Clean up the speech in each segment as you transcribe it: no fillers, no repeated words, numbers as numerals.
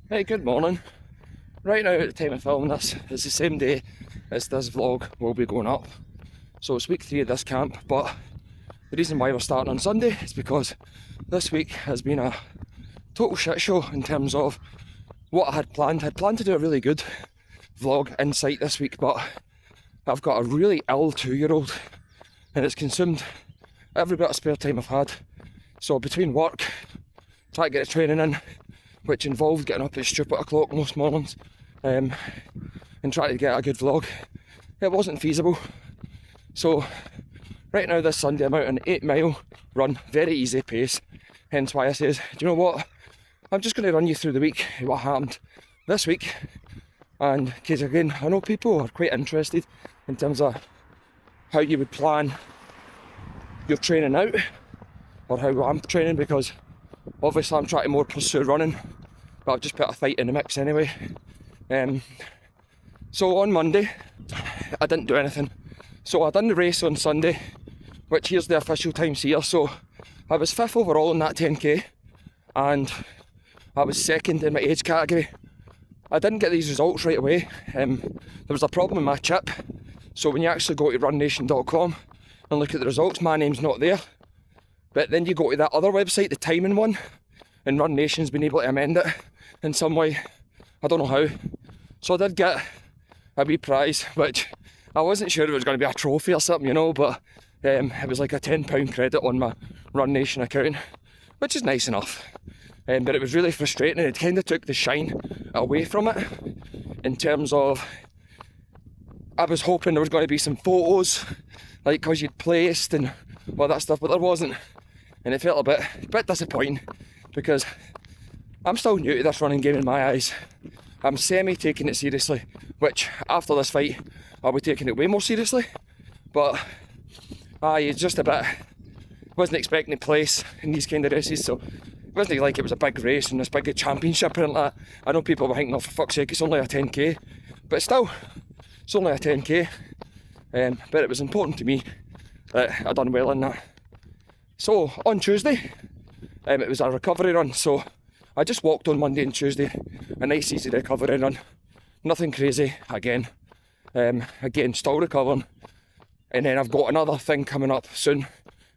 Hey, good morning. Right now at the time of filming this, it's the same day as this vlog will be going up. So it's week 3 of this camp, but the reason why we're starting on Sunday is because this week has been a total shit show in terms of what I had planned. I had planned to do a really good vlog insight this week, but I've got a really ill 2-year-old and it's consumed every bit of spare time I've had. So between work, trying to get a training in, which involved getting up at stupid o'clock most mornings, and trying to get a good vlog, it wasn't feasible. So right now this Sunday I'm out an 8-mile run, very easy pace, hence why I says, do you know what, I'm just going to run you through the week, what happened this week, and because again I know people are quite interested in terms of how you would plan your training out, or how I'm training, because obviously I'm trying to more pursue running, but I've just put a fight in the mix anyway. So on Monday, I didn't do anything. So I done the race on Sunday, which here's the official times here. So I was 5th overall in that 10k, and I was 2nd in my age category. I didn't get these results right away. There was a problem with my chip. So when you actually go to runnation.com and look at the results, my name's not there. But then you go to that other website, the timing one, and Run Nation's been able to amend it in some way. I don't know how. So I did get a wee prize, which I wasn't sure if it was going to be a trophy or something, you know, but it was like a £10 credit on my Run Nation account, which is nice enough. But it was really frustrating. It kind of took the shine away from it in terms of, I was hoping there was going to be some photos, like because you'd placed and all that stuff, but there wasn't. And it felt a bit disappointing, because I'm still new to this running game in my eyes. I'm semi-taking it seriously, which after this fight I'll be taking it way more seriously. But it's just a bit, wasn't expecting to place in these kind of races, so it wasn't like it was a big race and this big championship and that. I know people were thinking, oh for fuck's sake, it's only a 10k, but still, it's only a 10k. But it was important to me that I done well in that. So on Tuesday, it was a recovery run, so I just walked on Monday and Tuesday, a nice easy recovery run, nothing crazy again. Again, still recovering, and then I've got another thing coming up soon,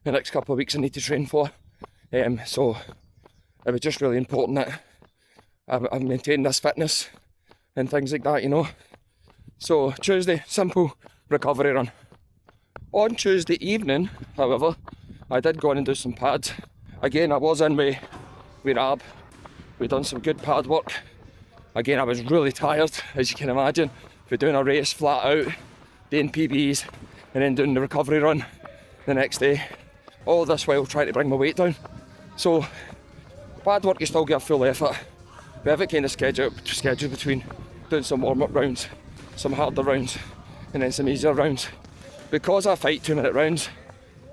the next couple of weeks I need to train for, so it was just really important that I maintain this fitness and things like that, you know. So Tuesday, simple recovery run. On Tuesday evening, however, I did go in and do some pads. Again, I was in with Rab. We done some good pad work. Again, I was really tired, as you can imagine, for doing a race flat out, doing PBs, and then doing the recovery run the next day. All this while trying to bring my weight down. So, pad work, you still get a full effort. We have it kind of scheduled between doing some warm-up rounds, some harder rounds, and then some easier rounds. Because I fight 2-minute rounds,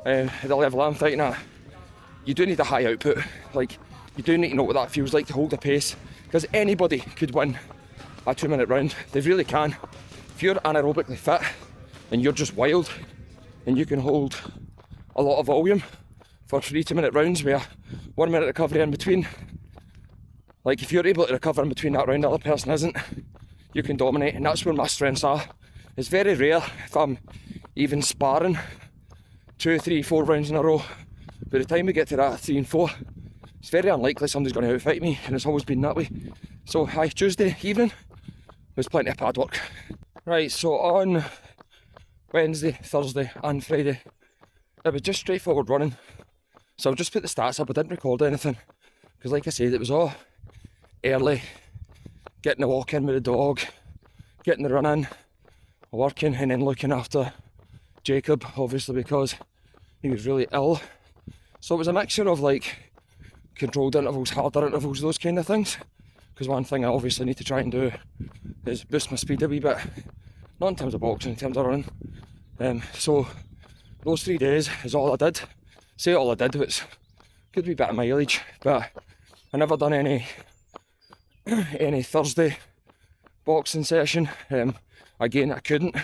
at the level I'm fighting at, you do need a high output. Like, you do need to know what that feels like to hold a pace, because anybody could win a 2-minute round. They really can. If you're anaerobically fit and you're just wild and you can hold a lot of volume for 3 2-minute rounds with a 1-minute recovery in between, like if you're able to recover in between that round the other person isn't, you can dominate, and that's where my strengths are. It's very rare if I'm even sparring 2, 3, 4 rounds in a row. By the time we get to that 3 and 4, it's very unlikely somebody's going to outfight me, and it's always been that way. So Tuesday evening was plenty of pad work. Right, so on Wednesday, Thursday and Friday, it was just straightforward running. So I've just put the stats up. I didn't record anything, because like I said, it was all early, getting the walk in with the dog, getting the run in, working, and then looking after Jacob, obviously, because he was really ill. So it was a mixture of like controlled intervals, harder intervals, those kind of things. Because one thing I obviously need to try and do is boost my speed a wee bit. Not in terms of boxing, in terms of running. So those 3 days is all I did. Say all I did was good wee bit of mileage, but I never done any Thursday boxing session. Again, I couldn't.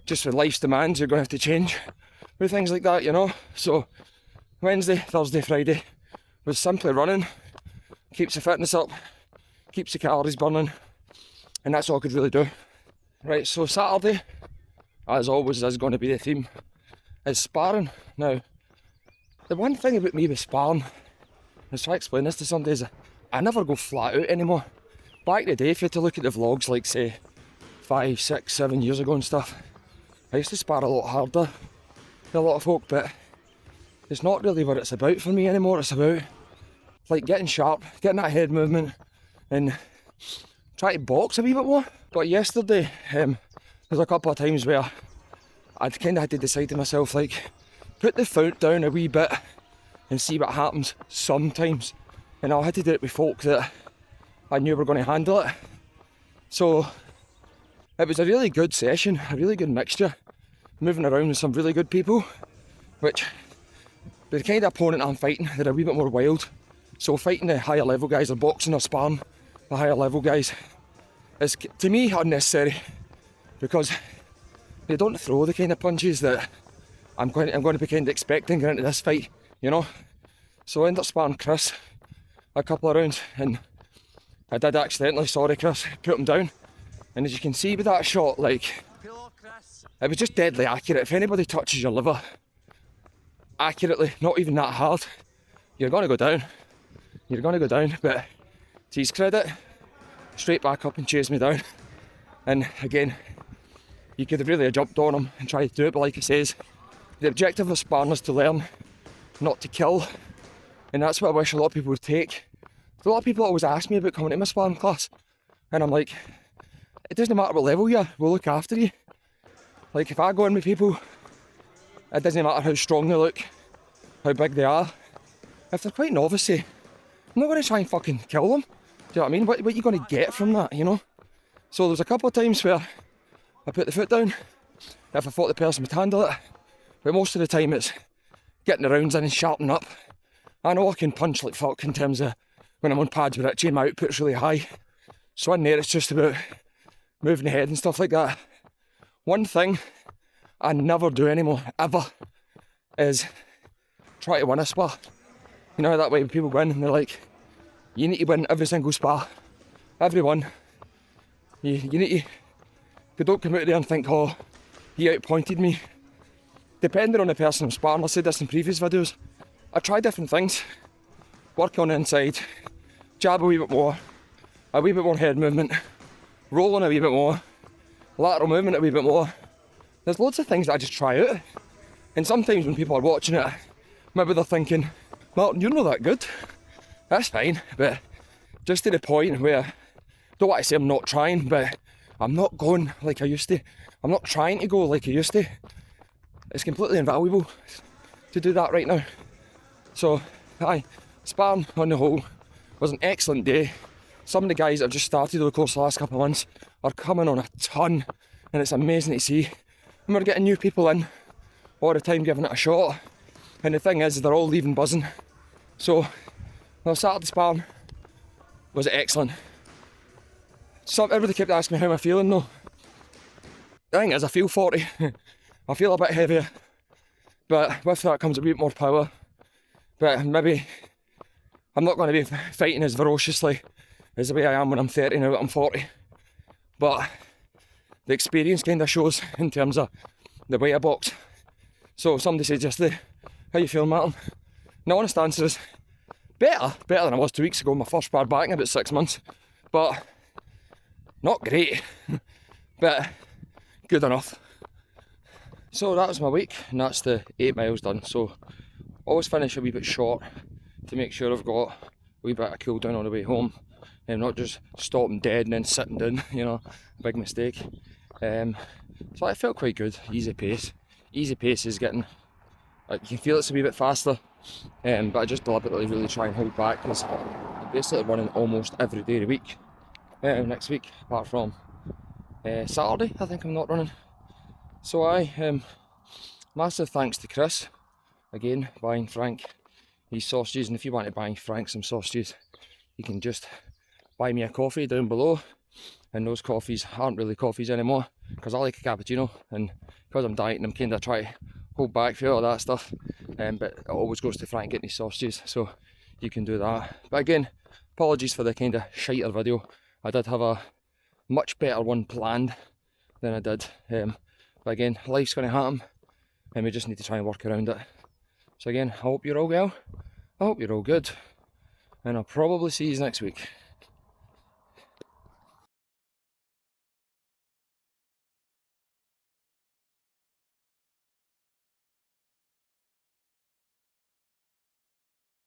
Just with life's demands, you're going to have to change with things like that, you know. So Wednesday, Thursday, Friday was simply running, keeps the fitness up, keeps the calories burning, and that's all I could really do. Right, so Saturday, as always, is going to be the theme, is sparring. Now, the one thing about me with sparring, I try to explain this to somebody, is I never go flat out anymore. Back in the day, if you had to look at the vlogs, like say 5, 6, 7 years ago and stuff, I used to spar a lot harder than a lot of folk, but it's not really what it's about for me anymore. It's about like getting sharp, getting that head movement, and trying to box a wee bit more. But yesterday, there's a couple of times where I'd kind of had to decide to myself, like, put the foot down a wee bit and see what happens sometimes. And I had to do it with folk that I knew were going to handle it. So it was a really good session, a really good mixture, moving around with some really good people, which the kind of opponent I'm fighting, they're a wee bit more wild. So fighting the higher level guys, or boxing or sparring the higher level guys, is to me unnecessary, because they don't throw the kind of punches that I'm going to be kind of expecting going into this fight, you know. So I ended up sparring Chris a couple of rounds, and I did accidentally, sorry Chris, put him down. And as you can see with that shot, like, it was just deadly accurate. If anybody touches your liver accurately, not even that hard, you're going to go down. You're going to go down, but to his credit, straight back up and chased me down. And again, you could have really jumped on him and tried to do it, but like he says, the objective of sparring is to learn, not to kill. And that's what I wish a lot of people would take. A lot of people always ask me about coming to my sparring class, and I'm like, it doesn't matter what level you are, we'll look after you. Like, if I go in with people, it doesn't matter how strong they look, how big they are. If they're quite novice, I'm not going to try and fucking kill them. Do you know what I mean? What are you going to get from that, you know? So there's a couple of times where I put the foot down, if I thought the person would handle it, but most of the time it's getting the rounds in and sharpening up. I know I can punch like fuck in terms of when I'm on pads with Richie and my output's really high. So in there it's just about moving the head and stuff like that. One thing I never do anymore, ever, is try to win a spar. You know, that way when people win and they're like, you need to win every single spar. Every one. You need to, don't come out there and think, oh, he outpointed me. Depending on the person I'm sparring, I said this in previous videos, I try different things. Work on the inside, jab a wee bit more head movement, roll on a wee bit more, lateral movement a wee bit more. There's loads of things that I just try out. And sometimes when people are watching it, maybe they're thinking, Martin, you're not that good. That's fine, but just to the point where, don't want to say I'm not trying, but I'm not going like I used to. I'm not trying to go like I used to. It's completely invaluable to do that right now. So, sparring on the whole was an excellent day. Some of the guys that have just started over the course of the last couple of months are coming on a ton, and it's amazing to see. And we're getting new people in all the time, giving it a shot. And the thing is, they're all leaving buzzing. So, well, Saturday sparring was excellent. Everybody kept asking me how am I feeling though. The thing is, I feel 40. I feel a bit heavier, but with that comes a bit more power. But maybe I'm not going to be fighting as ferociously as the way I am when I'm 30 now that I'm 40. But the experience kind of shows in terms of the way I box. So somebody said yesterday, how you feeling, Martin? And the honest answer is, better than I was 2 weeks ago, my first spar back in about 6 months. But not great, but good enough. So that was my week, and that's the 8 miles done. So always finish a wee bit short to make sure I've got a wee bit of cool down on the way home, and not just stopping dead and then sitting down, you know, big mistake. So I felt quite good, easy pace. Easy pace is getting, you can feel it's a wee bit faster, but I just deliberately really try and hold back because I'm basically running almost every day of the week. Next week, apart from Saturday, I think I'm not running. So massive thanks to Chris, again, buying Frank these sausages, and if you want to buy Frank some sausages, you can just buy me a coffee down below, and those coffees aren't really coffees anymore, because I like a cappuccino, and because I'm dieting, I'm kind of trying to hold back for all that stuff, but it always goes to Frank getting these sausages, so you can do that. But again, apologies for the kind of shiter video. I did have a much better one planned than I did. But again, life's going to happen and we just need to try and work around it. So again, I hope you're all well, I hope you're all good, and I'll probably see you next week.